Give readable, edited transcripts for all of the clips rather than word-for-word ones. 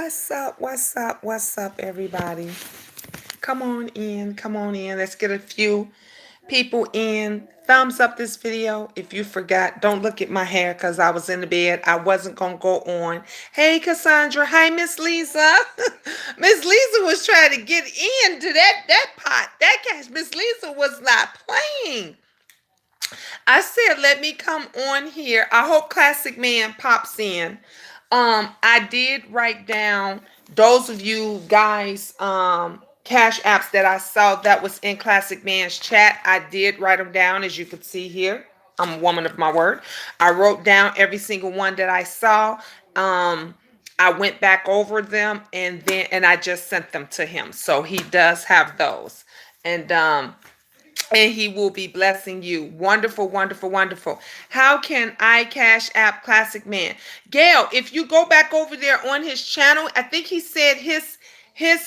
What's up? What's up? What's up, everybody? Come on in. Come on in. Let's get a few people in. Thumbs up this video. If you forgot, don't look at my hair because I was in the bed. I wasn't going to go on. Hey, Cassandra. Hi, Miss Lisa. Miss Lisa was trying to get into that pot. That cash. Miss Lisa was not playing. I said, let me come on here. I hope Classic Man pops in. I did write down those of you guys, cash apps that I saw that was in Classic Man's chat. I did write them down, as you can see here. I'm a woman of my word. I wrote down every single one that I saw. I went back over them and I just sent them to him. So he does have those. And he will be blessing you. Wonderful, wonderful, wonderful. How can I Cash App Classic Man? Gail, if you go back over there on his channel, I think he said his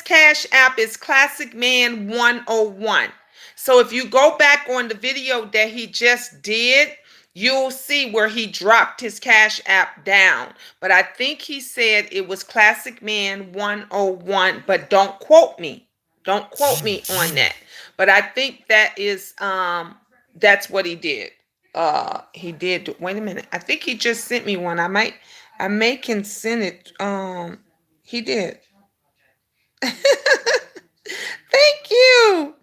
Cash App is Classic Man 101. So if you go back on the video that he just did, you'll see where he dropped his Cash App down. But I think he said it was Classic Man 101, but don't quote me. Don't quote me on that. But I think that is that's what he did. He did. Wait a minute. I think he just sent me one. I may can send it. He did. Thank you.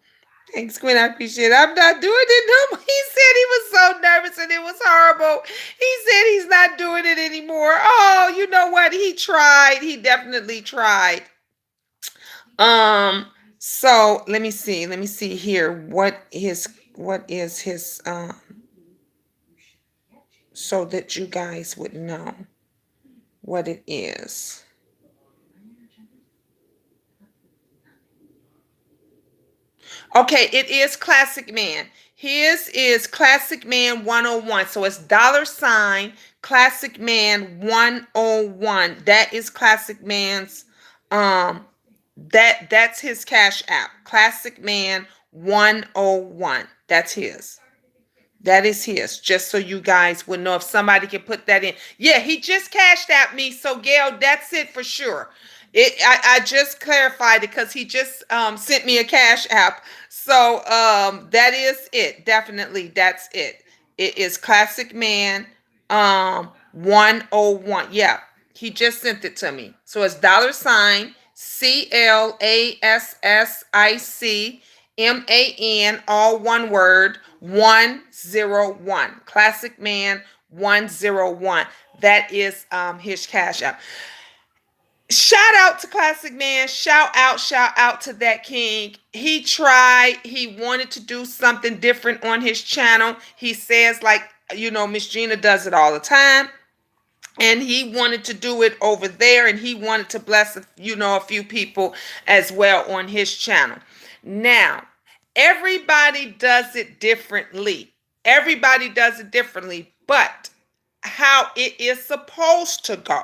Thanks, Quinn. I appreciate it. I'm not doing it no more. He said he was so nervous and it was horrible. He said he's not doing it anymore. Oh, you know what? He tried. He definitely tried. So let me see here. What is his so that you guys would know what it is. Okay, it is Classic Man. His is Classic Man 101. So it's $ Classic Man 101. That is Classic Man's that's his Cash App. Classic Man 101. That's his. That is his. Just so you guys would know, if somebody can put that in. Yeah, he just cashed at me. So Gail, that's it for sure. I just clarified it because he just sent me a Cash App. So that is it. Definitely that's it. It is Classic Man 101. Yeah, he just sent it to me. So it's $ ClassicMan, all one word, 101. Classic Man 101. That is his Cash App. Shout out to Classic Man. Shout out to that king. He tried. He wanted to do something different on his channel. He says, like, Miss Gina does it all the time. And he wanted to do it over there, and he wanted to bless, a few people as well on his channel. Now, everybody does it differently. Everybody does it differently, but how it is supposed to go.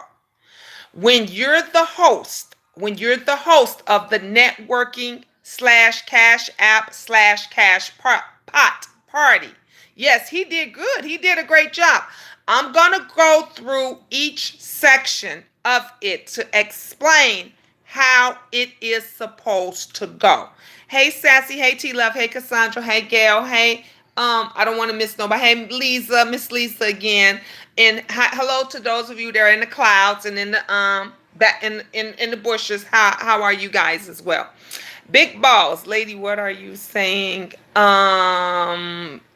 When you're the host of the networking / Cash App / Cash Pot party. Yes, he did good. He did a great job. I'm going to go through each section of it to explain how it is supposed to go. Hey, Sassy. Hey, T-Love. Hey, Cassandra. Hey, Gail. Hey, I don't want to miss nobody. Hey, Lisa. Miss Lisa again. And hello to those of you that are in the clouds and in the back in the bushes. How are you guys as well? Big balls, lady, what are you saying?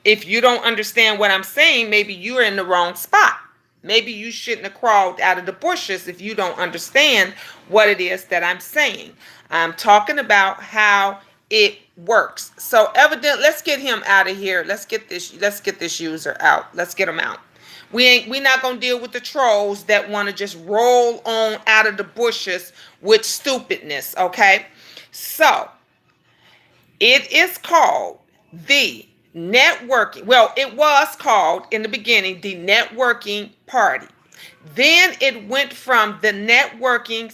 If you don't understand what I'm saying, maybe you're in the wrong spot. Maybe you shouldn't have crawled out of the bushes if you don't understand what it is that I'm saying. I'm talking about how it works. So evident, let's get him out of here. Let's get this user out. Let's get him out. We're not going to deal with the trolls that want to just roll on out of the bushes with stupidness, okay? So, it is called the networking. Well, it was called in the beginning the networking party. Then it went from the networking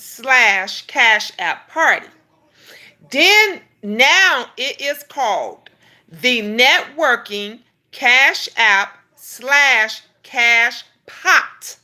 / Cash App party. Then now it is called the networking Cash App / Cash Pot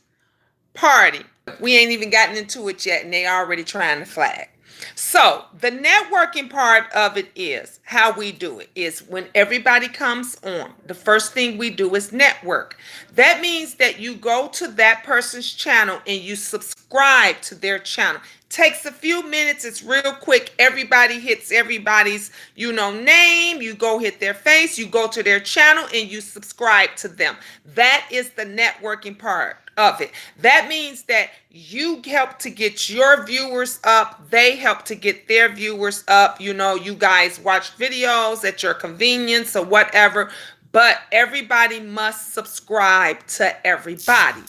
party. We ain't even gotten into it yet, and they already trying to flag. So the networking part of it is how we do it is when everybody comes on, the first thing we do is network. That means that you go to that person's channel and you subscribe to their channel. Takes a few minutes, it's real quick. Everybody hits everybody's, name. You go hit their face, you go to their channel and you subscribe to them. That is the networking part of it. That means that you help to get your viewers up, they help to get their viewers up. You guys watch videos at your convenience or whatever, but everybody must subscribe to everybody.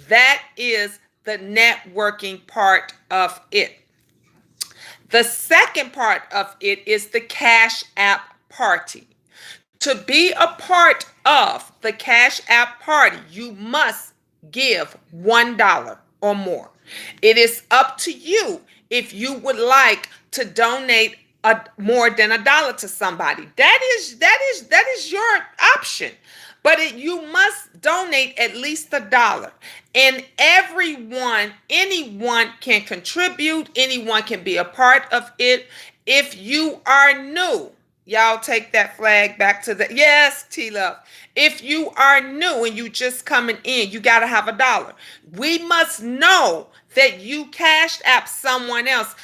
That is the networking part of it. The second part of it is the Cash App party. To be a part of the Cash App party, you must give $1 or more. It is up to you if you would like to donate more than $1 to somebody. That is your option. But you must donate at least $1. And anyone can contribute, anyone can be a part of it. If you are new, y'all take that flag back to the, yes, T-Love. If you are new and you just coming in, you got to have $1. We must know that you cashed app someone else.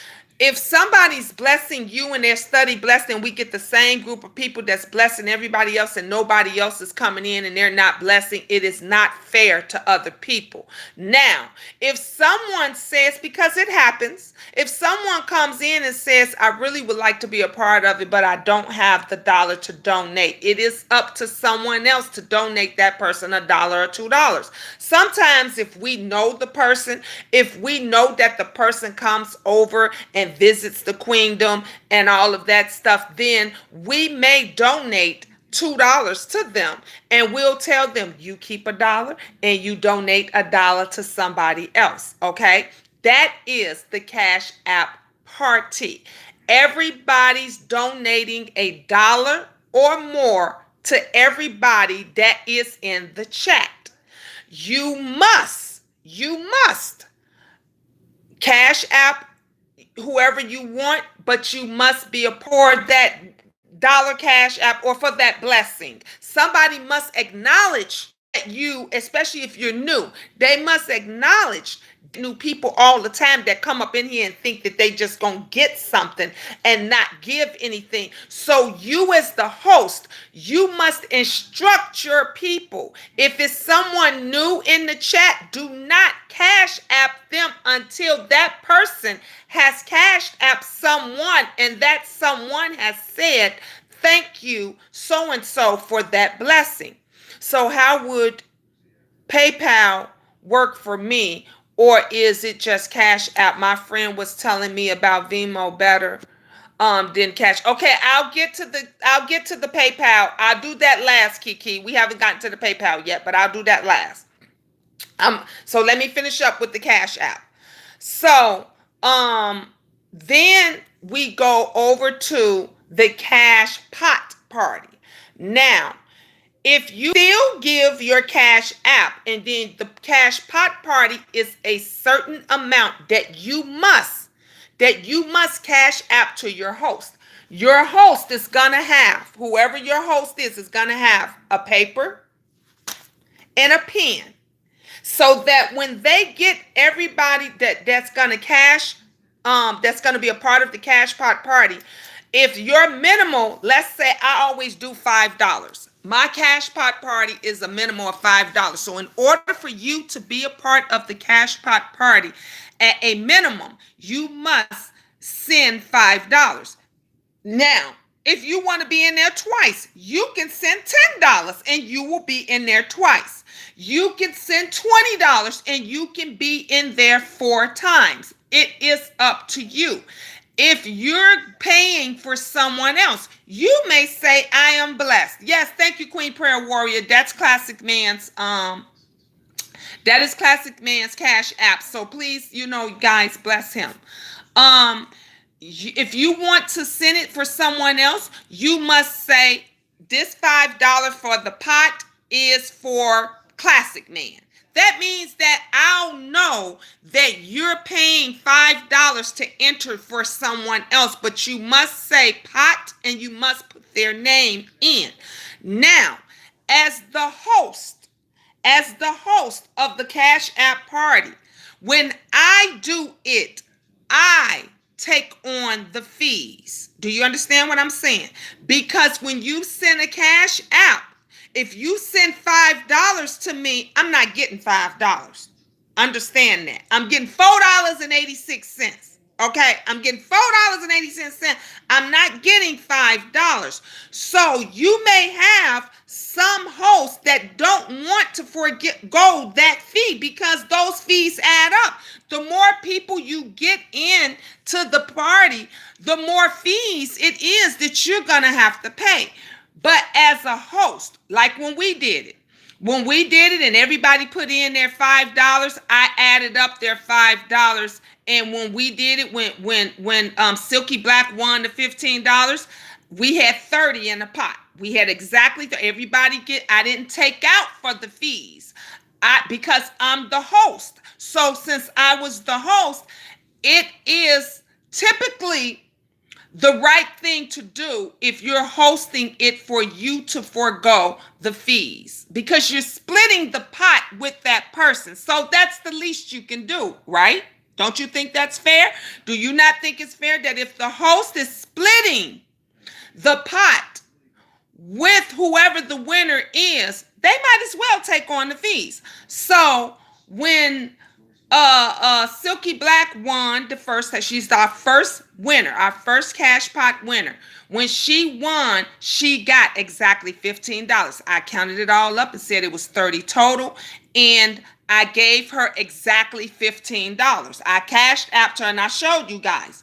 If somebody's blessing you and their study blessed, and we get the same group of people that's blessing everybody else and nobody else is coming in and they're not blessing, it is not fair to other people. Now, if someone says, because it happens, if someone comes in and says, I really would like to be a part of it, but I don't have the dollar to donate, it is up to someone else to donate that person $1 or $2. Sometimes if we know the person, if we know that the person comes over and visits the queendom and all of that stuff, then we may donate $2 to them, and we'll tell them you keep $1 and you donate $1 to somebody else. Okay, that is the Cash App party. Everybody's donating $1 or more to everybody that is in the chat. You must Cash App whoever you want, but you must be a part of that dollar Cash App or for that blessing. Somebody must acknowledge that you, especially if you're new, they must acknowledge new people all the time that come up in here and think that they just gonna get something and not give anything. So you as the host, you must instruct your people. If it's someone new in the chat, do not Cash App them until that person has Cash App someone and that someone has said thank you so and so for that blessing. So how would PayPal work for me, or is it just Cash App? My friend was telling me about Venmo better than Cash. Okay, I'll get to the PayPal. I'll do that last, Kiki. We haven't gotten to the PayPal yet, but I'll do that last. So let me finish up with the Cash App. So then we go over to the Cashpot party. Now, if you still give your Cash App, and then the Cashpot party is a certain amount that you must Cash App to your host. Your host is gonna have, whoever your host is gonna have a paper and a pen, so that when they get everybody that's gonna that's gonna be a part of the Cashpot party, if your minimal, let's say I always do $5. My Cashpot party is a minimum of $5. So in order for you to be a part of the Cashpot party, at a minimum, you must send $5. Now, if you want to be in there twice, you can send $10 and you will be in there twice. You can send $20 and you can be in there 4 times. It is up to you. If you're paying for someone else, you may say, I am blessed. Yes, thank you, Queen Prayer Warrior. That's Classic Man's Classic Man's Cash App. So please, guys, bless him. If you want to send it for someone else, you must say this $5 for the pot is for Classic Man. That means that I'll know that you're paying $5 to enter for someone else, but you must say pot and you must put their name in. Now, as the host, as the host of the Cash App party, when I do it, I take on the fees. Do you understand what I'm saying? Because when you send a Cash App, if you send $5 to me, I'm not getting $5. Understand that. I'm getting $4.86. Okay, I'm getting $4.86. I'm not getting $5. So you may have some hosts that don't want to forgo that fee because those fees add up. The more people you get in to the party, the more fees it is that you're gonna have to pay. But as a host, like when we did it and everybody put in their $5, I added up their $5. And when we did it, when Silky Black won the $15, we had 30 in the pot. We had exactly everybody get. I didn't take out for the fees, because I'm the host. So since I was the host, it is typically the right thing to do if you're hosting it for you to forego the fees because you're splitting the pot with that person. So that's the least you can do, right? Don't you think that's fair? Do you not think it's fair that if the host is splitting the pot with whoever the winner is, they might as well take on the fees? So when Silky Black won the first, she's our first winner, our first Cashpot winner. When she won, she got exactly $15. I counted it all up and said it was 30 total, and I gave her exactly $15. I cashed after her and I showed you guys.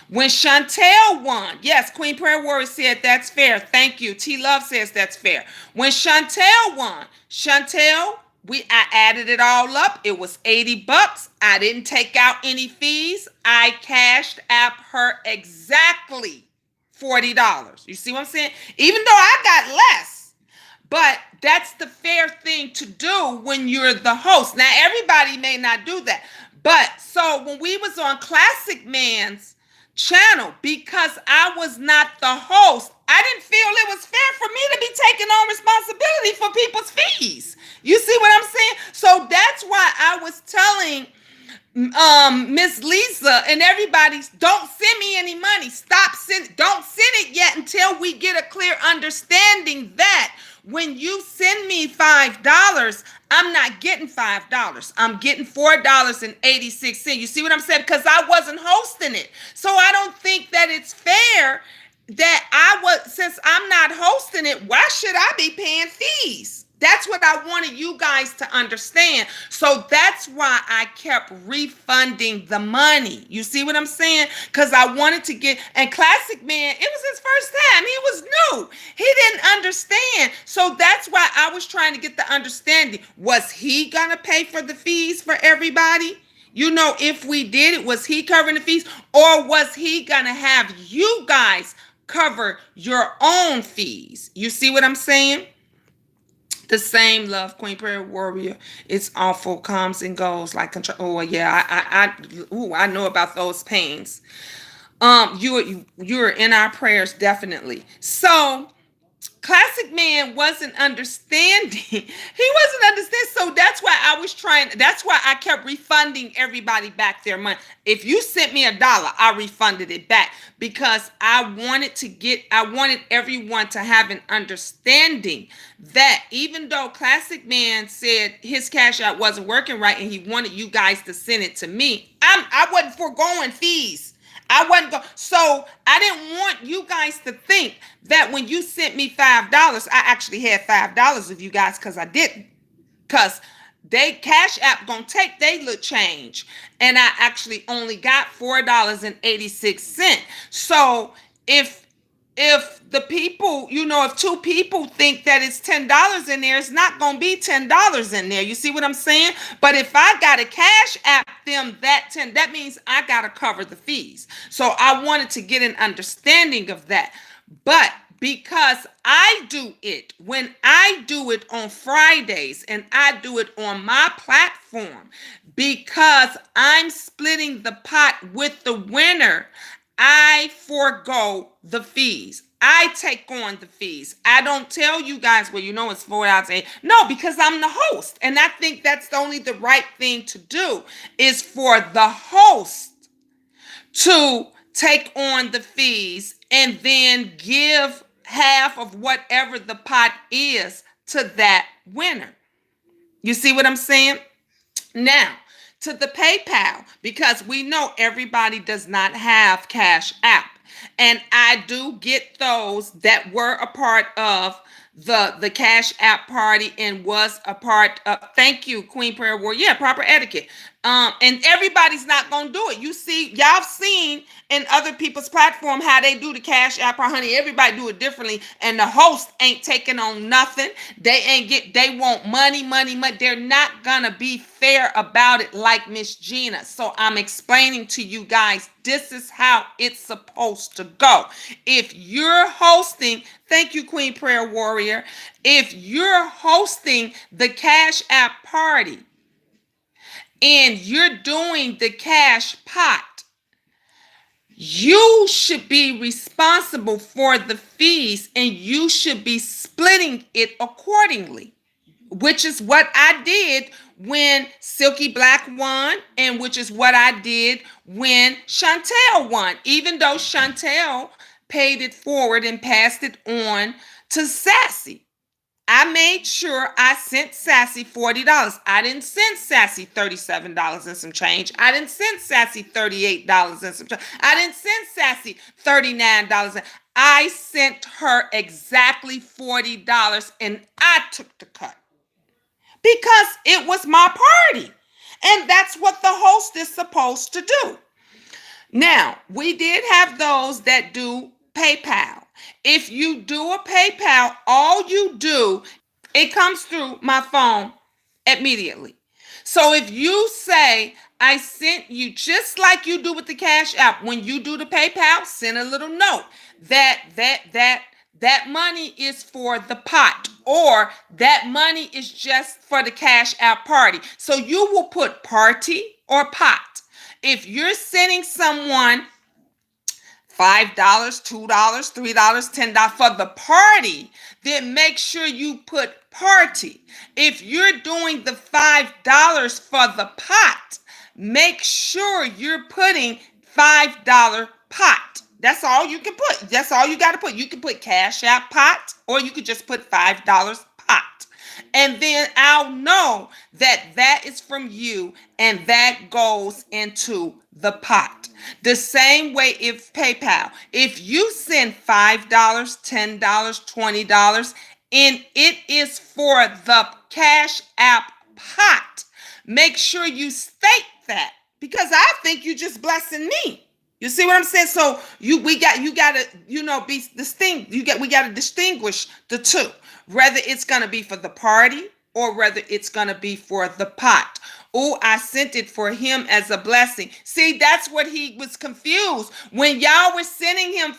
When Chantel won, yes, Queen Prayer Warrior said that's fair. Thank you. T Love says that's fair. When Chantel won, I added it all up. It was $80. I didn't take out any fees. I cashed app her exactly $40. You see what I'm saying? Even though I got less. But that's the fair thing to do when you're the host. Now, everybody may not do that. But so when we was on Classic Man's channel, because I was not the host, I didn't feel it was fair for me to be taking on responsibility for people's fees. You see what I'm saying? So that's why I was telling Miss Lisa and everybody, don't send me any money. Don't send it yet until we get a clear understanding that when you send me $5, I'm not getting $5. I'm getting $4.86. You see what I'm saying? Because I wasn't hosting it. So I don't think that it's fair that since I'm not hosting it, why should I be paying fees? That's what I wanted you guys to understand. So that's why I kept refunding the money. You see what I'm saying? Because I wanted to and Classic Man, it was his first time. He was new. He didn't understand. So that's why I was trying to get the understanding. Was he going to pay for the fees for everybody? You know, if we did it, was he covering the fees? Or was he going to have you guys cover your own fees? You see what I'm saying? The same love, Queen Prayer Warrior. It's awful, comes and goes like control. Oh yeah, I know about those pains. You're in our prayers definitely. So Classic Man wasn't understanding. He wasn't understanding. So that's why I kept refunding everybody back their money. If you sent me $1, I refunded it back because I wanted everyone to have an understanding that even though Classic Man said his Cash App wasn't working right and he wanted you guys to send it to me, I wasn't foregoing fees. So I didn't want you guys to think that when you sent me $5, I actually had $5 of you guys because I didn't. Because they Cash App gonna take they little change. And I actually only got $4.86. So if the people, if two people think that it's $10 in there, it's not going to be $10 in there. You see what I'm saying? But if I got to Cash App them that means I got to cover the fees. So I wanted to get an understanding of that. But because I do it when I do it on Fridays and I do it on my platform, because I'm splitting the pot with the winner. I forego the fees. I take on the fees. I don't tell you guys, well, it's $4. No, because I'm the host. And I think that's only the right thing to do, is for the host to take on the fees and then give half of whatever the pot is to that winner. You see what I'm saying? Now, to the PayPal, because we know everybody does not have Cash App. And I do get those that were a part of the Cash App party and was a part of, thank you, Queen Prayer Warrior. Yeah, proper etiquette. And everybody's not gonna do it. You see, y'all seen in other people's platform how they do the Cash App, or honey, everybody do it differently. And the host ain't taking on nothing. They want money. They're not gonna be fair about it like Miss Gina. So I'm explaining to you guys, this is how it's supposed to go. If you're hosting, thank you, Queen Prayer Warrior. If you're hosting the Cash App party and you're doing the cash pot, you should be responsible for the fees and you should be splitting it accordingly, which is what I did when Silky Black won, and which is what I did when Chantel won, even though Chantel paid it forward and passed it on to Sassy. I made sure I sent Sassy $40. I didn't send Sassy $37 and some change. I didn't send Sassy $38 and some change. I didn't send Sassy $39. I sent her exactly $40 and I took the cut because it was my party. And that's what the host is supposed to do. Now, we did have those that do PayPal. If you do a PayPal, all you do, it comes through my phone immediately. So if you say, I sent you, just like you do with the Cash App, when you do the PayPal, send a little note that money is for the pot, or that money is just for the Cash App party. So you will put party or pot. If you're sending someone $5, $2, $3, $10 for the party, then make sure you put party. If you're doing the $5 for the pot, make sure you're putting $5 pot. That's all you can put. That's all you got to put. You can put Cash App pot, or you could just put $5 pot. And then I'll know that that is from you and that goes into the pot. The same way if PayPal, if you send $5, $10, $20, and it is for the Cash App pot, make sure you state that, because I think you just blessing me. You see what I'm saying? So we gotta be distinct. We gotta distinguish the two, whether it's gonna be for the party or whether it's gonna be for the pot. Oh, I sent it for him as a blessing. See, that's what he was confused. When y'all were sending him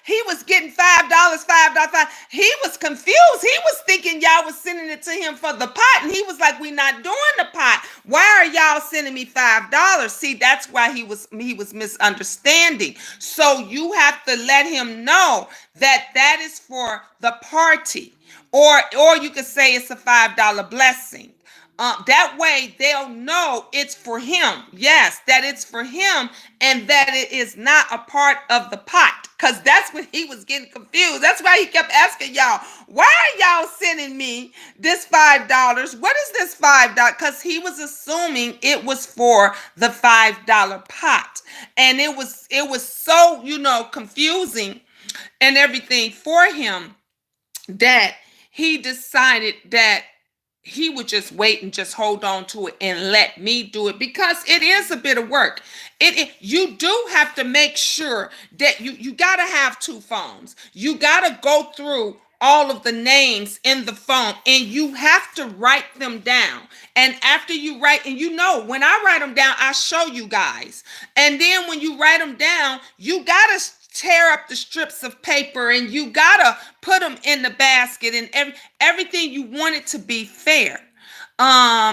he was getting $5, $5. He was confused. He was thinking y'all was sending it to him for the pot. And he was like, we're not doing the pot. Why are y'all sending me $5? See, that's why he was misunderstanding. So you have to let him know that that is for the party. Or you could say it's a $5 blessing. That way they'll know it's for him. Yes, that it's for him and that it is not a part of the pot. Because that's when he was getting confused. That's why he kept asking y'all, why are y'all sending me this $5? What is this $5? Because he was assuming it was for the $5 pot. And it was so, confusing and everything for him that he decided that he would just wait and just hold on to it and let me do it, because it is a bit of work. You do have to make sure that you got to have two phones. You got to go through all of the names in the phone and you have to write them down. And after you write, and when I write them down, I show you guys. And then when you write them down, you got to tear up the strips of paper and you gotta put them in the basket and everything. You want it to be fair.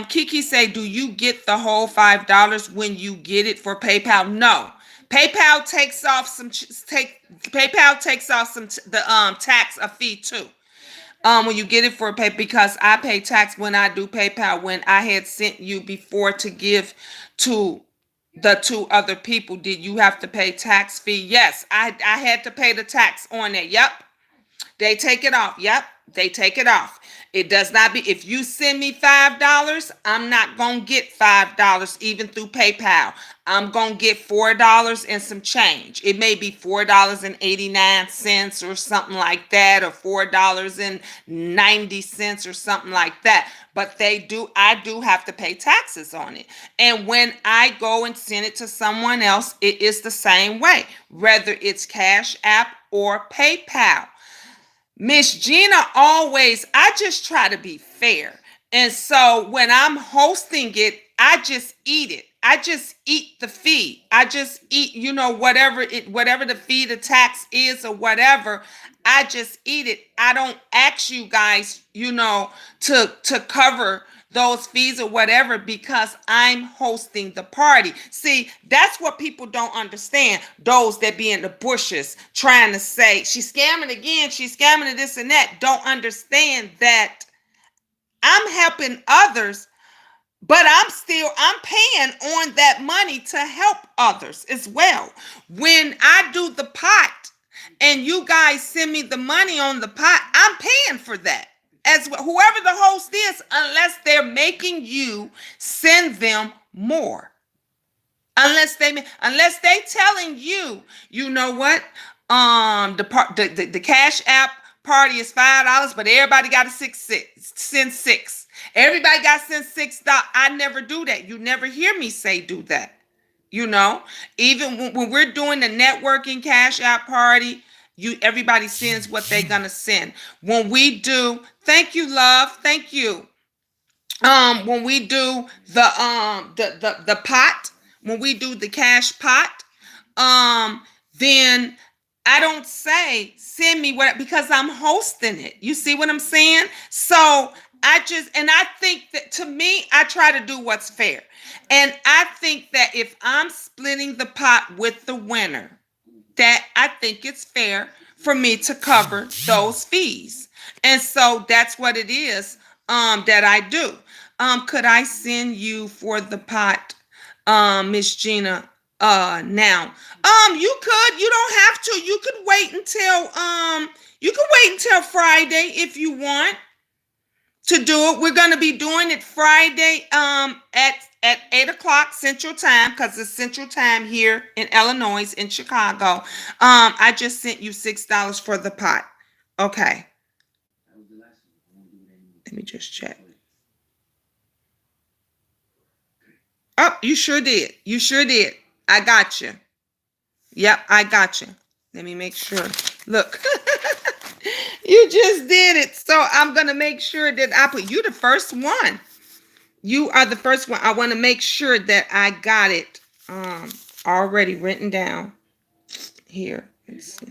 Kiki say, do you get the whole $5 when you get it for PayPal? No. PayPal takes off some PayPal takes off the tax a fee too. When you get it for pay, because I pay tax when I do PayPal. When I had sent you before to give to the two other people, did you have to pay tax fee? Yes, I had to pay the tax on it. Yep. They take it off. Yep, they take it off. It does not be, if you send me $5, I'm not gonna get $5 even through PayPal. I'm gonna get $4 and some change. It may be $4.89 or something like that, or $4.90 or something like that. But I do have to pay taxes on it. And when I go and send it to someone else, it is the same way, whether it's Cash App or PayPal. Miss Gina always, I just try to be fair. And so when I'm hosting it, I just eat it. I just eat the fee. I just eat, whatever the fee, the tax is or whatever. I just eat it. I don't ask you guys, to cover those fees or whatever, because I'm hosting the party. See, that's what people don't understand. Those that be in the bushes trying to say she's scamming again, she's scamming this and that, don't understand that I'm helping others, but I'm paying on that money to help others as well. When I do the pot and you guys send me the money on the pot, I'm paying for that. As whoever the host is, unless they're making you send them more. Unless they telling you, you know what? The Cash App party is $5, but everybody got to send six. Everybody got to send $6. I never do that. You never hear me say do that. Even when we're doing the networking Cash App party, everybody sends what they're gonna send. When we do, thank you, love, thank you. When we do the pot, when we do the cash pot, then I don't say send me what, because I'm hosting it. You see what I'm saying? So I think that, to me, I try to do what's fair. And I think that if I'm splitting the pot with the winner, that I think it's fair for me to cover those fees. And so that's what it is that I do. Could I send you for the pot, Miss Gina? Now. You could. You don't have to. You could wait until Friday if you want to do it. We're gonna be doing it Friday at 8 o'clock Central Time, because it's Central Time here in Illinois, in Chicago. I just sent you $6 for the pot. Okay. Let me just check. Oh, you sure did. You sure did. I got you. Yep, I got you. Let me make sure. Look. You just did it. So I'm going to make sure that I put you the first one. You are the first one. I want to make sure that I got it already written down here. Let's see.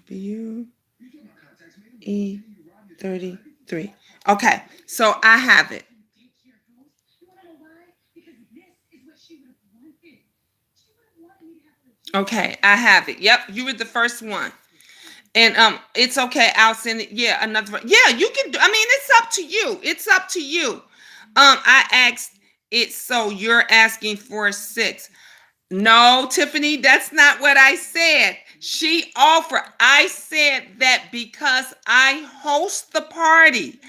WE33. Okay, so I have it. Okay, I have it. Yep, you were the first one. And it's okay. I'll send it. Yeah, another one. Yeah, you can do. I mean, it's up to you. It's up to you. I asked it, so you're asking for 6. No, Tiffany, that's not what I said. She offered. I said that because I host the party,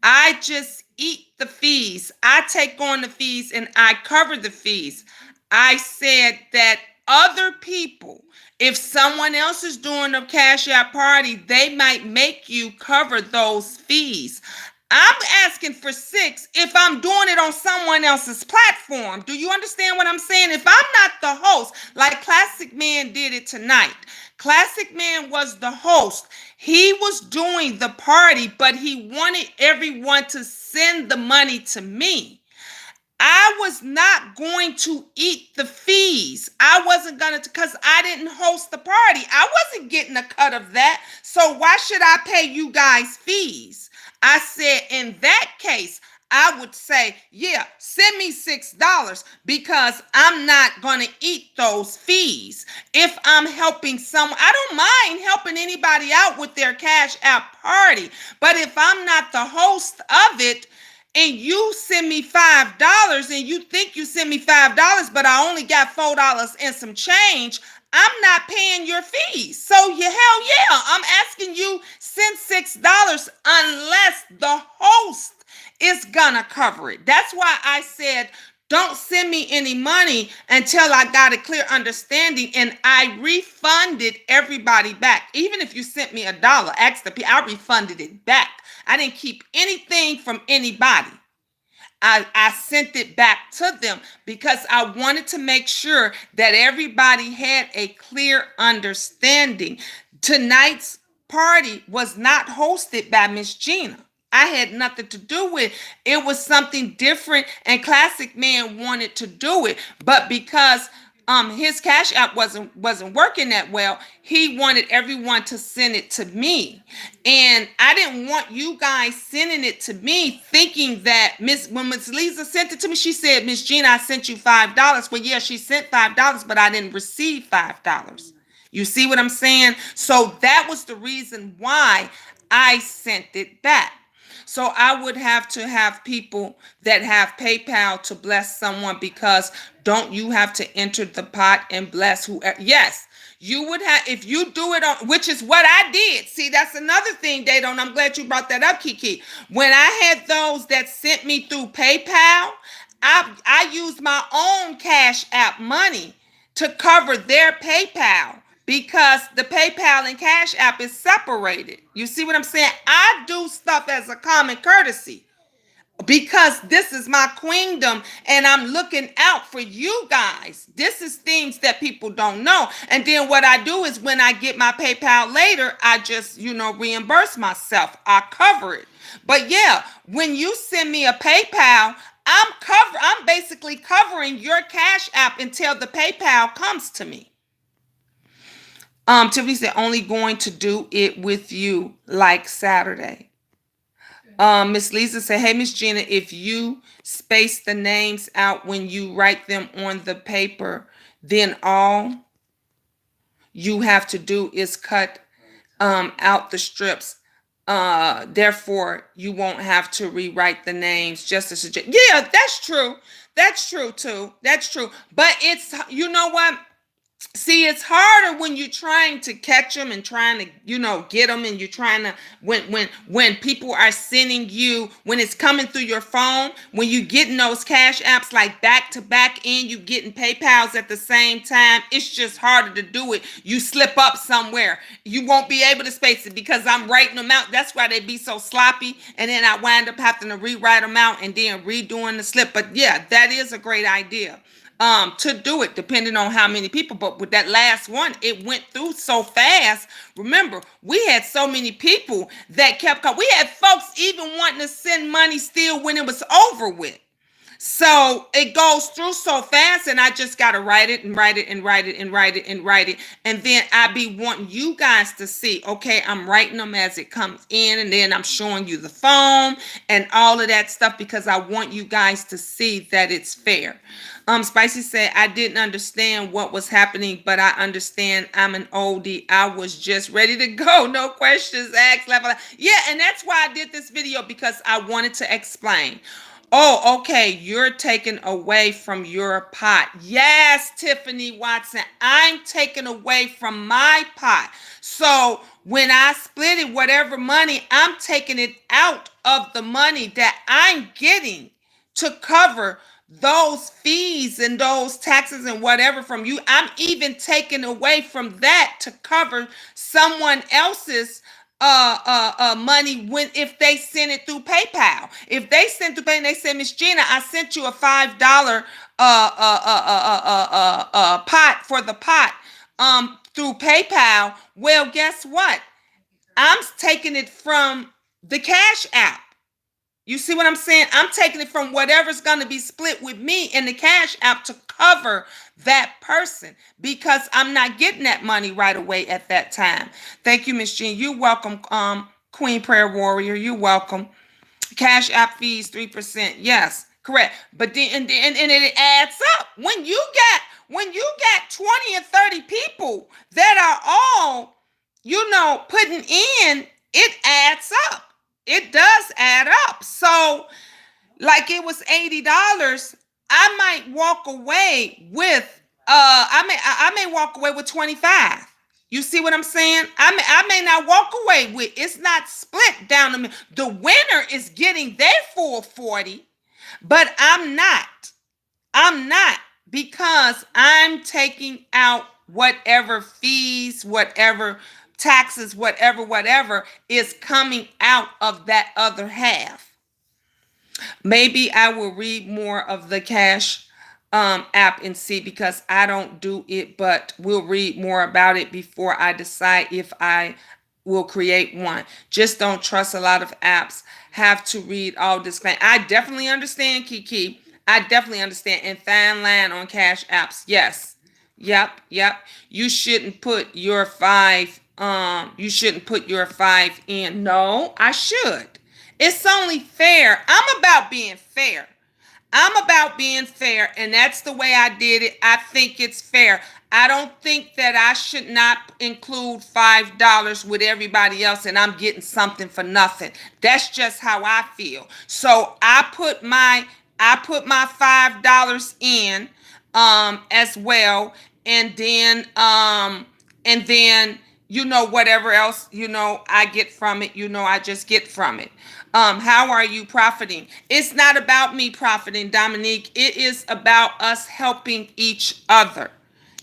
I just eat the fees. I take on the fees and I cover the fees. I said that other people, if someone else is doing a Cash App party, they might make you cover those fees. I'm asking for 6 if I'm doing it on someone else's platform. Do you understand what I'm saying? If I'm not the host, like Classic Man did it tonight. Classic Man was the host. He was doing the party, but he wanted everyone to send the money to me. I was not going to eat the fees. I wasn't going to, because I didn't host the party. I wasn't getting a cut of that. So why should I pay you guys fees? I said, in that case, I would say, yeah, send me $6 because I'm not going to eat those fees. If I'm helping someone, I don't mind helping anybody out with their Cash App party. But if I'm not the host of it, and you send me $5 and you think you send me $5, but I only got $4 and some change, I'm not paying your fees. So hell yeah, I'm asking you send $6 unless the host is gonna cover it. That's why I said don't send me any money until I got a clear understanding, and I refunded everybody back. Even if you sent me $1, ask the people, I refunded it back. I didn't keep anything from anybody. I sent it back to them because I wanted to make sure that everybody had a clear understanding. Tonight's party was not hosted by Miss Gina. I had nothing to do with it. It was something different, and Classic Man wanted to do it, but because his Cash App wasn't working that well, he wanted everyone to send it to me. And I didn't want you guys sending it to me thinking that when Miss Lisa sent it to me, she said, Miss Gina, I sent you $5. Well, yeah, she sent $5, but I didn't receive $5. You see what I'm saying? So that was the reason why I sent it back. So I would have to have people that have PayPal to bless someone, because don't you have to enter the pot and bless whoever? Yes, you would have, if you do it on, which is what I did. See, that's another thing they don't. I'm glad you brought that up, Kiki. When I had those that sent me through PayPal, I used my own Cash App money to cover their PayPal, because the PayPal and Cash App is separated. You see what I'm saying? I do stuff as a common courtesy because this is my queendom and I'm looking out for you guys. This is things that people don't know. And then what I do is when I get my PayPal later, I just, reimburse myself. I cover it. But yeah, when you send me a PayPal, I'm basically covering your Cash App until the PayPal comes to me. Tiffany said only going to do it with you like Saturday. Miss Lisa said, hey, Miss Gina, if you space the names out when you write them on the paper, then all you have to do is cut out the strips. Therefore, you won't have to rewrite the names just to suggest. Yeah, that's true. That's true too. That's true. But it's, you know what? See, it's harder when you're trying to catch them and trying to, get them, and you're trying to, when people are sending you, when it's coming through your phone, when you getting those Cash Apps like back to back and you getting PayPals at the same time, it's just harder to do it. You slip up somewhere, you won't be able to space it because I'm writing them out. That's why they be so sloppy, and then I wind up having to rewrite them out and then redoing the slip. But yeah, that is a great idea. To do it, depending on how many people. But with that last one, it went through so fast. Remember, we had so many people that kept coming. We had folks even wanting to send money still when it was over with. So it goes through so fast, and I just got to write it and write it and write it and write it and write it. And then I be wanting you guys to see, okay, I'm writing them as it comes in, and then I'm showing you the phone and all of that stuff because I want you guys to see that it's fair. Spicy said, I didn't understand what was happening, but I understand. I'm an oldie. I was just ready to go. No questions asked. Yeah, and that's why I did this video, because I wanted to explain. Oh, okay. You're taking away from your pot. Yes, Tiffany Watson. I'm taking away from my pot. So when I split it, whatever money, I'm taking it out of the money that I'm getting to cover those fees and those taxes and whatever from you. I'm even taking away from that to cover someone else's money if they send it through PayPal. If they send through PayPal and they say, Miss Gina, I sent you a $5 pot for the pot through PayPal. Well, guess what? I'm taking it from the Cash App. You see what I'm saying? I'm taking it from whatever's going to be split with me in the Cash App to cover that person because I'm not getting that money right away at that time. Thank you, Miss Jean. You're welcome, Queen Prayer Warrior. You're welcome. Cash App fees 3%. Yes, correct. But then and it adds up. When you got 20 or 30 people that are all, putting in, it adds up. It does add up. So like it was $80. I might walk away with I may walk away with 25. You see what I'm saying? I may not walk away with, it's not split down the middle. The winner is getting their full 40, but I'm not. I'm not, because I'm taking out whatever fees, whatever taxes, whatever is coming out of that other half. Maybe I will read more of the Cash app and see, because I don't do it, but we'll read more about it before I decide if I will create one. Just don't trust a lot of apps. Have to read all disclaimer. I definitely understand, Kiki. I definitely understand. And fine line on Cash apps. Yes. Yep. You shouldn't put your five in. No, I should. It's only fair. I'm about being fair. And that's the way I did it. I think it's fair. I don't think that I should not include $5 with everybody else and I'm getting something for nothing. That's just how I feel. So I put my $5 in as well, and then whatever else I get from it, I just get from it. How are you profiting? It's not about me profiting, Dominique. It is about us helping each other.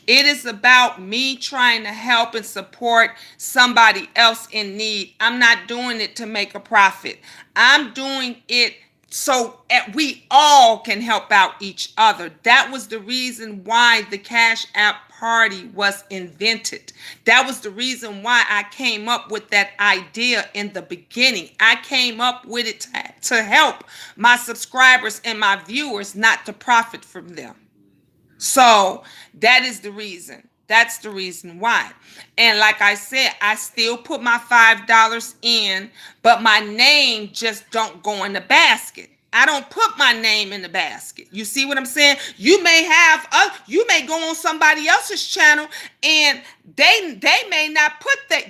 It is about me trying to help and support somebody else in need. I'm not doing it to make a profit. I'm doing it so we all can help out each other. That was the reason why the Cash App Party was invented. That was the reason why I came up with that idea in the beginning. I came up with it to help my subscribers and my viewers, not to profit from them. So that is the reason. That's the reason why. And like I said, I still put my $5 in, but my name just don't go in the basket. I don't put my name in the basket. You see what I'm saying? You may go on somebody else's channel and they may not put their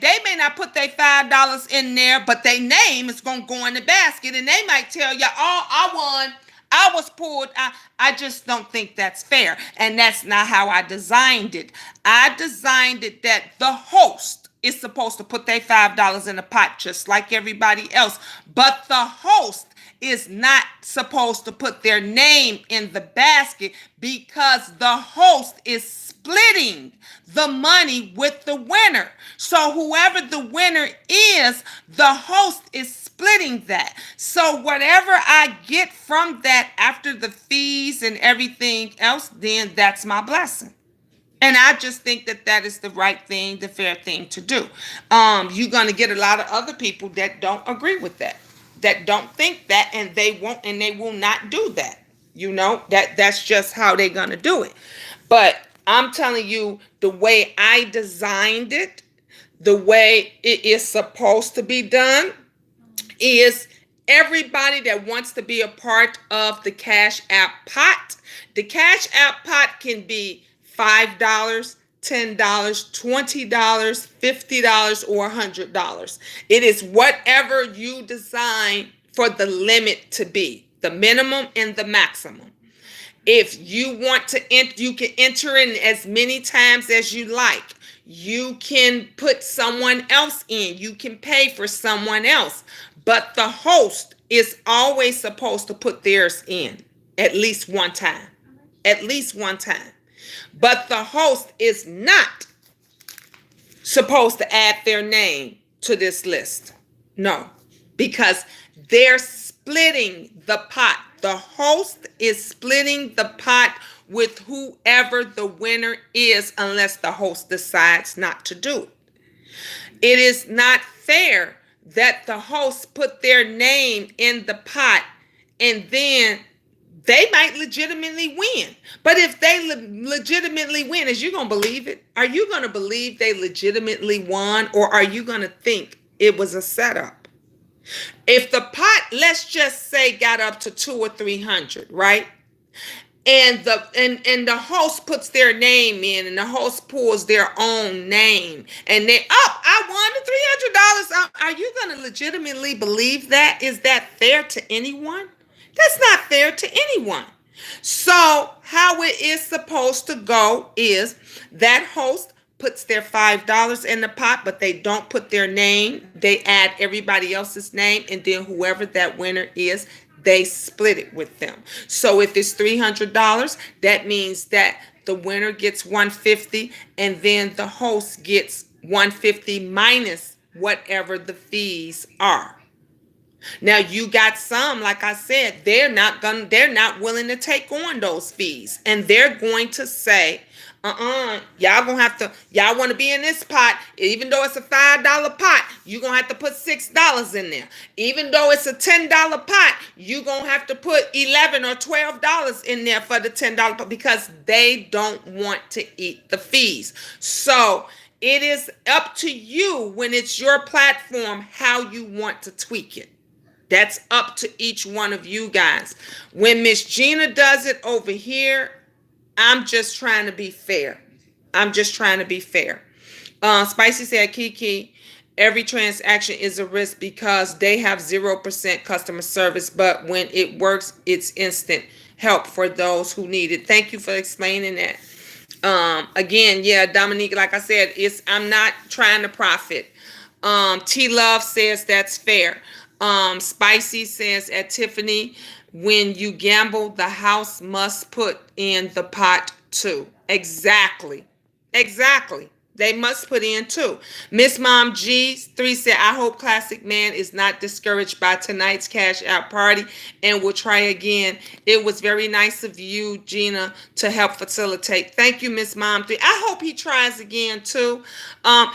$5 in there, but their name is gonna go in the basket, and they might tell you, "Oh, I won. I was pulled." I just don't think that's fair. And that's not how I designed it. I designed it that the host is supposed to put their $5 in the pot just like everybody else. But the host is not supposed to put their name in the basket, because the host is splitting the money with the winner. So whoever the winner is, the host is splitting that. So whatever I get from that after the fees and everything else, then that's my blessing. And I just think that that is the right thing, the fair thing to do. You're going to get a lot of other people that don't agree with that, that don't think that, and they will not do that. That's just how they're going to do it. But I'm telling you, the way I designed it, the way it is supposed to be done, is everybody that wants to be a part of the Cash App pot. The Cash App pot can be $5, $10, $20, $50, or $100. It is whatever you design for the limit to be, the minimum and the maximum. If you want to you can enter in as many times as you like. You can put someone else in. You can pay for someone else. But the host is always supposed to put theirs in at least one time. At least one time. But the host is not supposed to add their name to this list. No, because they're splitting the pot. The host is splitting the pot with whoever the winner is, unless the host decides not to do it. It is not fair that the host put their name in the pot, and then they might legitimately win. But if they legitimately win, is you going to believe it? Are you going to believe they legitimately won, or are you going to think it was a setup? If the pot, let's just say, got up to 2 or 300, right? And the host puts their name in, and the host pulls their own name, and they, oh, I won the $300. Are you going to legitimately believe that? Is that fair to anyone? That's not fair to anyone. So how it is supposed to go is that host puts their $5 in the pot, but they don't put their name. They add everybody else's name, and then whoever that winner is, they split it with them. So if it's $300, that means that the winner gets 150, and then the host gets 150 minus whatever the fees are. Now you got some, like I said, they're not willing to take on those fees. And they're going to say, y'all want to be in this pot, even though it's a $5 pot, you're gonna have to put $6 in there. Even though it's a $10 pot, you're gonna have to put $11 or $12 in there for the $10 pot, because they don't want to eat the fees. So it is up to you, when it's your platform, how you want to tweak it. That's up to each one of you guys. When Miss Gina does it over here, I'm just trying to be fair. I'm just trying to be fair. Spicy said, Kiki, every transaction is a risk because they have 0% customer service, but when it works, it's instant help for those who need it. Thank you for explaining that. Again, yeah, Dominique, like I said, I'm not trying to profit. T Love says that's fair. Spicy says, at Tiffany, when you gamble, the house must put in the pot too. Exactly. They must put in too. Miss Mom G3 said, I hope Classic Man is not discouraged by tonight's Cash Out party and will try again. It was very nice of you, Gina, to help facilitate. Thank you, Miss Mom 3. I hope he tries again too.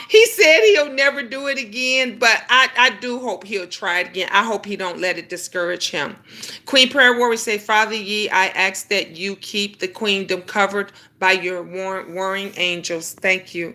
He said he'll never do it again, but I do hope he'll try it again. I hope he don't let it discourage him. Queen Prayer Warrior say, Father Ye, I ask that you keep the queendom covered by your warring angels. Thank you.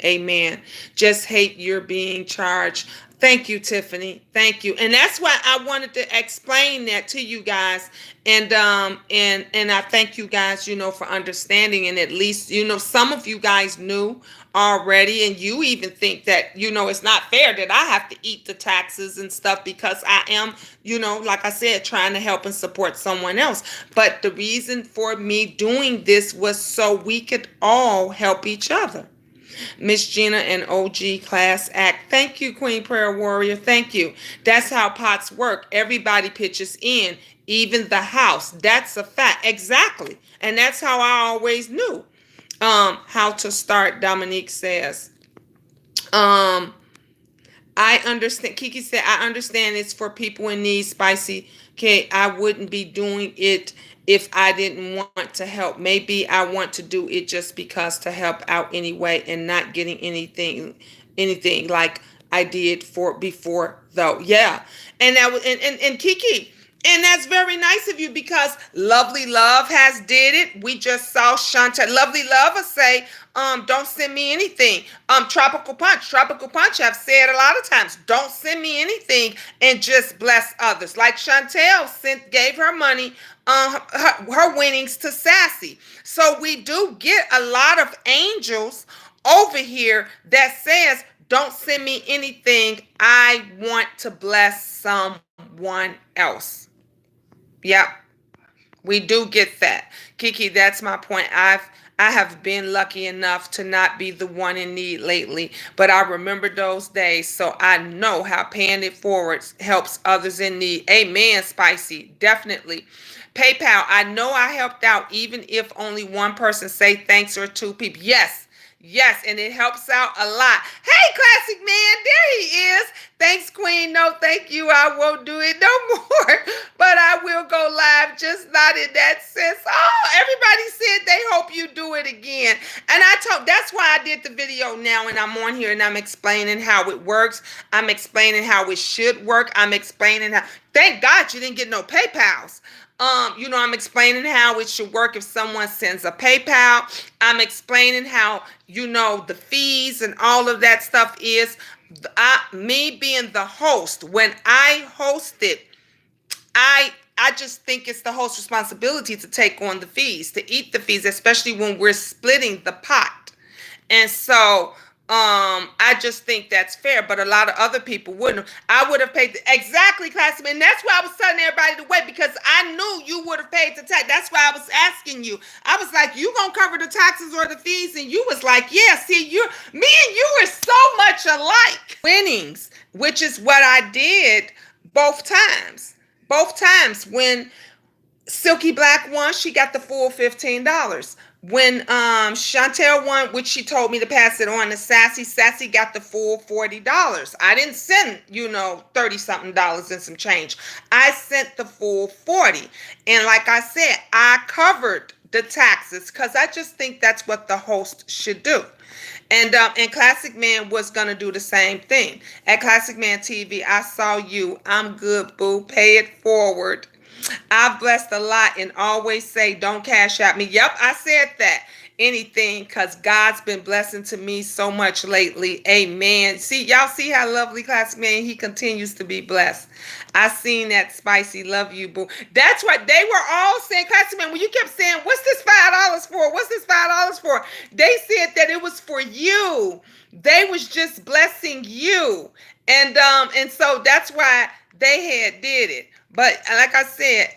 Amen. Just hate you're being charged. Thank you, Tiffany. Thank you. And that's why I wanted to explain that to you guys. And I thank you guys, for understanding. And at least, some of you guys knew already, and you even think that, it's not fair that I have to eat the taxes and stuff, because I am, like I said, trying to help and support someone else. But the reason for me doing this was so we could all help each other. Miss Gina and OG Class Act. Thank you, Queen Prayer Warrior. Thank you. That's how pots work. Everybody pitches in, even the house. That's a fact. Exactly. And that's how I always knew how to start. Dominique says, I understand. Kiki said, I understand it's for people in need. Spicy. Okay, I wouldn't be doing it if I didn't want to help. Maybe I want to do it just because to help out anyway, and not getting anything like I did for before though. Yeah. And that was and Kiki, and that's very nice of you, because Lovely Love has did it. We just saw Shanta. Lovely Love will say, don't send me anything. Tropical Punch have said a lot of times, don't send me anything and just bless others. Like Chantel gave her money, her winnings to Sassy. So we do get a lot of angels over here that says, don't send me anything. I want to bless someone else. Yep. We do get that. Kiki, that's my point. I have been lucky enough to not be the one in need lately, but I remember those days, so I know how paying it forward helps others in need. Amen, Spicy. Definitely. PayPal, I know I helped out, even if only one person say thanks or two people. Yes, and it helps out a lot. Hey, Classic Man. There he is. Thanks, Queen. No, thank you. I won't do it no more. But I will go live, just not in that sense. Oh, everybody said they hope you do it again. And that's why I did the video now, and I'm on here and I'm explaining how it works. I'm explaining how it should work. I'm explaining how, thank God you didn't get no PayPals. I'm explaining how it should work if someone sends a PayPal. I'm explaining how, the fees and all of that stuff is. Me being the host, when I host it, I just think it's the host's responsibility to take on the fees, to eat the fees, especially when we're splitting the pot. And so I just think that's fair, but a lot of other people wouldn't. I would have paid exactly, classmate. And that's why I was telling everybody to wait, because I knew you would have paid the tax. That's why I was asking you. I was like, you gonna cover the taxes or the fees? And you was like, yeah. See, me and you are so much alike. Winnings, which is what I did both times. Both times when Silky Black won, she got the full $15. When Chantel won, which she told me to pass it on to Sassy got the full $40. I didn't send, 30 something dollars and some change. I sent the full 40. And like I said, I covered the taxes because I just think that's what the host should do. And Classic Man was going to do the same thing. At Classic Man TV, I saw you. I'm good, boo. Pay it forward. I've blessed a lot and always say, don't cash out me. Yep, I said that. Anything, because God's been blessing to me so much lately. Amen. See, y'all see how lovely Classic Man, he continues to be blessed. I seen that, Spicy. Love you, boo. That's what they were all saying. Classic Man, when you kept saying, what's this $5 for? What's this $5 for? They said that it was for you. They was just blessing you. And so that's why they had did it. But like I said,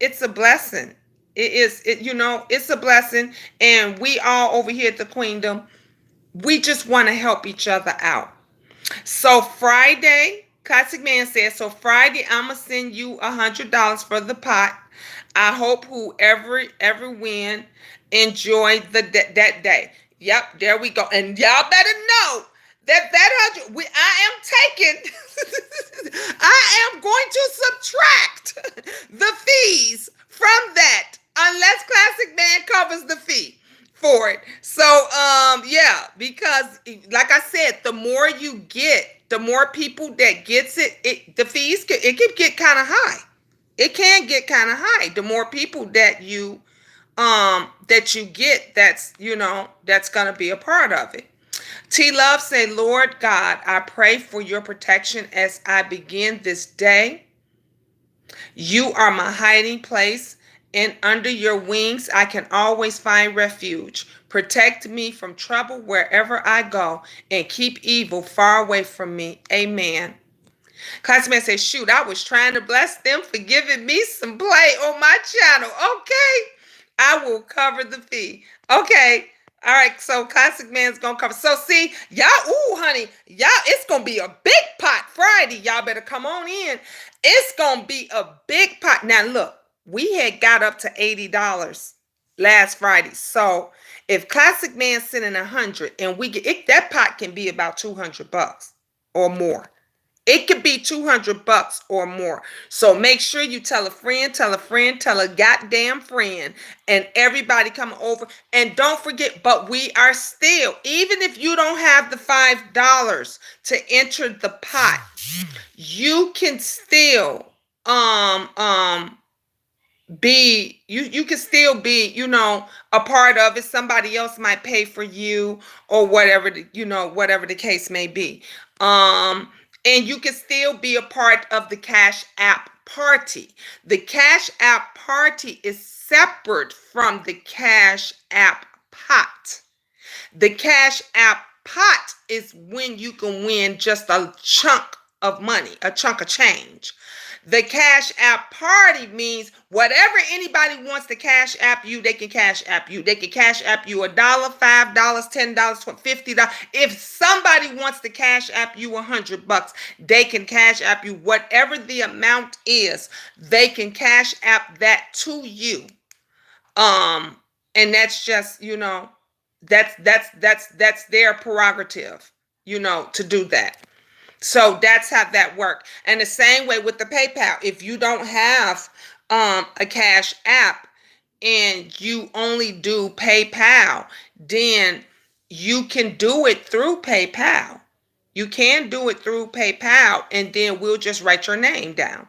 it's a blessing. It's a blessing. And we all over here at the Queendom, we just want to help each other out. So Friday, Classic Man said, so Friday, I'm going to send you $100 for the pot. I hope whoever win enjoy that day. Yep, there we go. And y'all better know that 100, I am taking, I am going to subtract the fees from that, unless Classic Man covers the fee for it. So, yeah, because like I said, the more you get, the more people that gets it, the fees, it can get kind of high. It can get kind of high. The more people that you get, that's going to be a part of it. T Love say, Lord God, I pray for your protection as I begin this day. You are my hiding place, and under your wings I can always find refuge. Protect me from trouble wherever I go, and keep evil far away from me. Amen. Classmate says, shoot, I was trying to bless them for giving me some play on my channel. Okay, I will cover the fee. Okay. All right, so Classic Man's gonna cover. So see, y'all, honey, y'all, it's gonna be a big pot Friday. Y'all better come on in. It's gonna be a big pot. Now look, we had got up to $80 last Friday. So if Classic Man's sending 100 and we get it, that pot can be about $200 or more. It could be $200 or more. So make sure you tell a friend, tell a goddamn friend, and everybody come over. And don't forget, but we are still, even if you don't have the $5 to enter the pot, you can still you can still be a part of it. Somebody else might pay for you or whatever whatever the case may be. And you can still be a part of the Cash App party. The Cash App party is separate from the Cash App pot. The Cash App pot is when you can win just a chunk of money, a chunk of change. The Cash App party means whatever anybody wants to Cash App you, they can Cash App you. They can Cash App you $1, $5, $10, $50. If somebody wants to Cash App you $100, they can Cash App you whatever the amount is. They can Cash App that to you. And that's just, that's their prerogative. to do that. So that's how that works. And the same way with the PayPal. If you don't have a Cash App and you only do PayPal, then you can do it through PayPal. You can do it through PayPal, and then we'll just write your name down.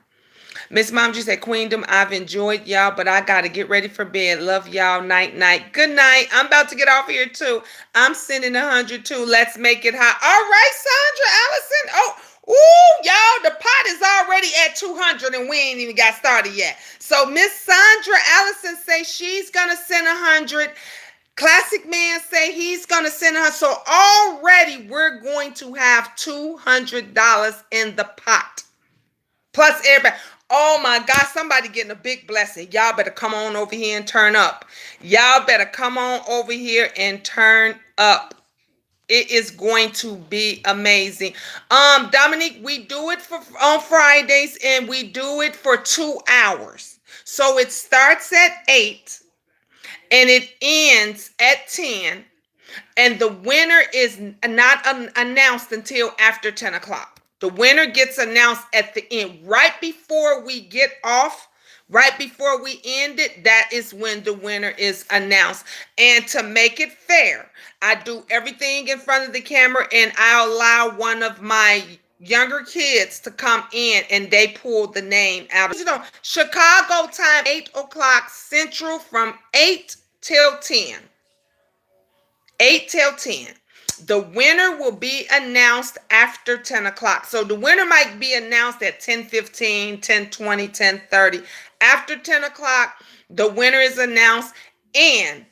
Miss Mom just said, Queendom, I've enjoyed y'all, but I got to get ready for bed. Love y'all. Night, night. Good night. I'm about to get off here too. I'm sending 100 too. Let's make it hot. All right, Sandra Allison. Oh, ooh, y'all, the pot is already at 200 and we ain't even got started yet. So Miss Sandra Allison say she's going to send 100. Classic Man say he's going to send her. So already we're going to have $200 in the pot. Plus everybody. Oh my God, somebody getting a big blessing. Y'all better come on over here and turn up. Y'all better come on over here and turn up. It is going to be amazing. Dominique, we do it for on Fridays and we do it for 2 hours. So it starts at 8 and it ends at 10. And the winner is not announced until after 10 o'clock. The winner gets announced at the end, right before we get off, right before we end it. That is when the winner is announced. And to make it fair, I do everything in front of the camera and I allow one of my younger kids to come in and they pull the name out. Chicago time, 8 o'clock Central from 8 till 10. 8 till 10. The winner will be announced after 10 o'clock. So the winner might be announced at 10:15, 10:20, 10:30. After 10 o'clock, the winner is announced and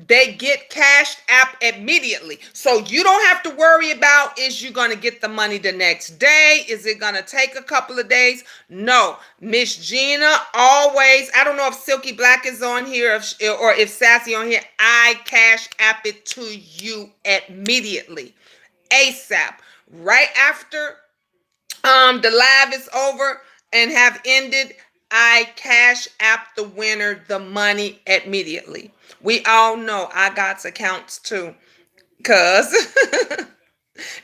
they get Cash App immediately. So you don't have to worry about, is you going to get the money the next day? Is it going to take a couple of days? No. Miss Gina always, I don't know if Silky Black is on here or if Sassy on here, I Cash App it to you immediately. ASAP. Right after the live is over and have ended, I Cash App the winner the money immediately. We all know I got accounts too, cause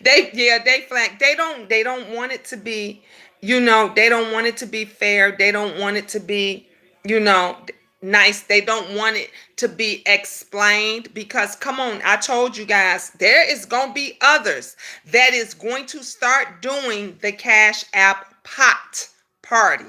they flank. They don't want it to be, they don't want it to be fair. They don't want it to be, you know, nice. They don't want it to be explained because come on, I told you guys, there is going to be others that is going to start doing the Cash App pot party.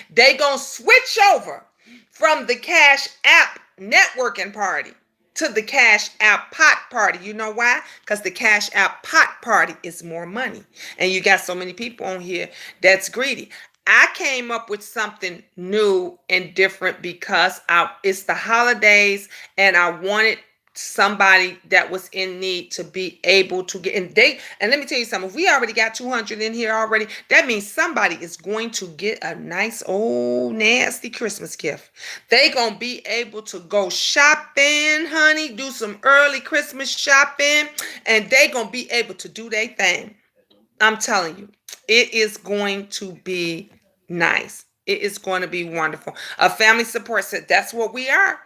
They going to switch over from the Cash App networking party to the Cash App pot party. You know why? Because the Cash App pot party is more money. And you got so many people on here that's greedy. I came up with something new and different because it's the holidays and I wanted somebody that was in need to be able to get and let me tell you something. If we already got 200 in here already, that means somebody is going to get a nice old nasty Christmas gift. They gonna be able to go shopping, honey, do some early Christmas shopping, and they gonna be able to do their thing. I'm telling you, it is going to be nice. It is going to be wonderful. A family support set. That's what we are.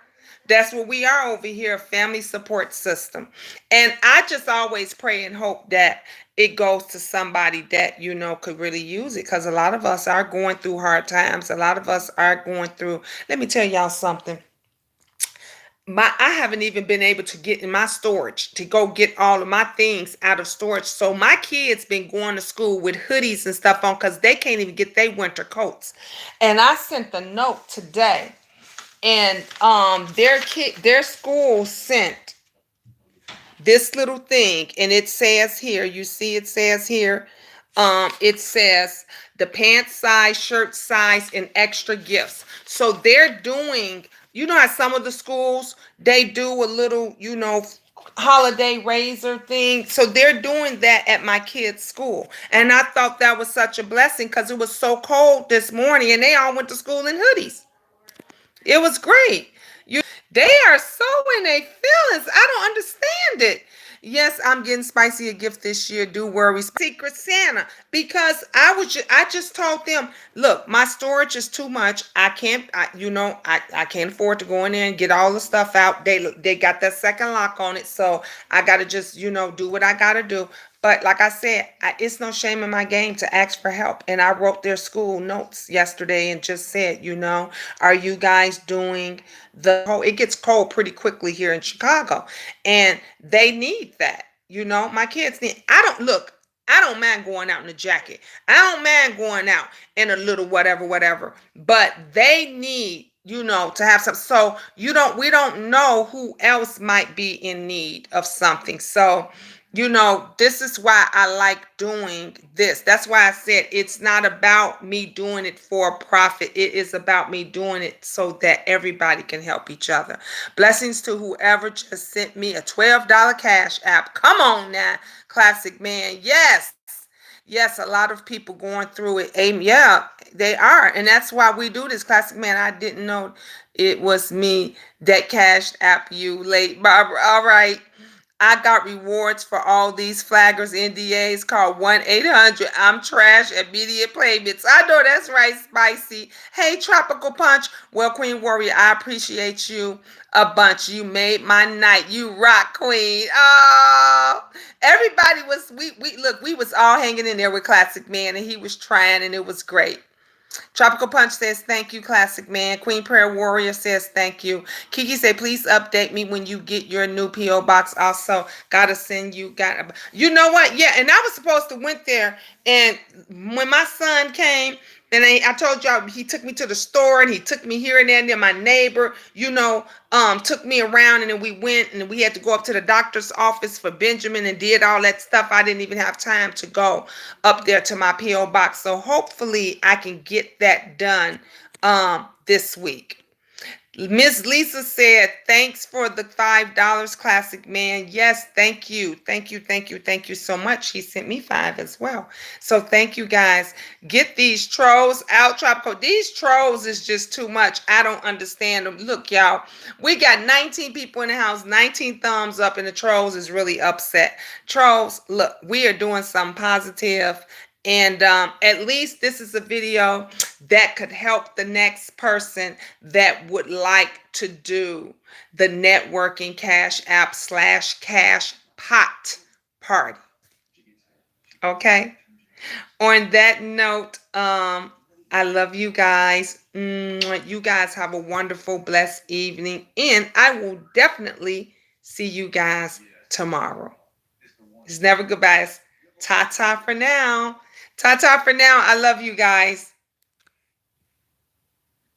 That's what we are over here, a family support system. And I just always pray and hope that it goes to somebody that, could really use it. Because a lot of us are going through hard times. A lot of us are going through, let me tell y'all something. I haven't even been able to get in my storage to go get all of my things out of storage. So my kids been going to school with hoodies and stuff on because they can't even get their winter coats. And I sent a note today, and their school sent this little thing, and it says here, you see, it says here, it says the pant size, shirt size, and extra gifts. So they're doing. You know how some of the schools, they do a little, holiday raiser thing. So they're doing that at my kids' school. And I thought that was such a blessing because it was so cold this morning and they all went to school in hoodies. It was great. They are so in their feelings. I don't understand it. Yes, I'm getting Spicy a gift this year. Do worry, Secret Santa, because I just told them, look, my storage is too much. I can't afford to go in there and get all the stuff out. They got that second lock on it, so I gotta just do what I gotta do. But like I said, it's no shame in my game to ask for help. And I wrote their school notes yesterday and just said, are you guys doing it gets cold pretty quickly here in Chicago, and they need that. My kids need, I don't mind going out in a jacket. I don't mind going out in a little whatever, whatever. But they need, to have some. So we don't know who else might be in need of something. So, this is why I like doing this. That's why I said it's not about me doing it for profit. It is about me doing it so that everybody can help each other. Blessings to whoever just sent me a $12 cash app. Come on now, classic man. Yes. Yes, a lot of people going through it. Yeah, they are. And that's why we do this, classic man. I didn't know it was me that cashed app you late, Barbara. All right. I got rewards for all these flaggers, NDAs. Call 1-800 I'm trash immediate payments. I know that's right, Spicy. Hey, Tropical Punch. Well, Queen Warrior, I appreciate you a bunch. You made my night. You rock, Queen. Oh, everybody was, we was all hanging in there with Classic Man, and he was trying, and it was great. Tropical Punch says, thank you, classic man. Queen Prayer Warrior says, thank you. Kiki say, please update me when you get your new P.O. box. Also, gotta send you, you know what? Yeah, and I was supposed to went there, and when my son came, and I told y'all, he took me to the store, and he took me here and there, and then my neighbor, took me around, and then we went, and we had to go up to the doctor's office for Benjamin and did all that stuff. I didn't even have time to go up there to my P.O. box. So hopefully I can get that done this week. Miss Lisa said, thanks for the $5, classic man. Yes, thank you. Thank you, thank you, thank you so much. He sent me 5 as well. So thank you, guys. Get these trolls out, Tropical. These trolls is just too much. I don't understand them. Look, y'all, we got 19 people in the house, 19 thumbs up, and the trolls is really upset. Trolls, look, we are doing something positive. And at least this is a video that could help the next person that would like to do the networking cash app / cash pot party. Okay. On that note, I love you guys. You guys have a wonderful, blessed evening. And I will definitely see you guys tomorrow. It's never goodbyes. Ta-ta for now. Ta-ta for now. I love you guys.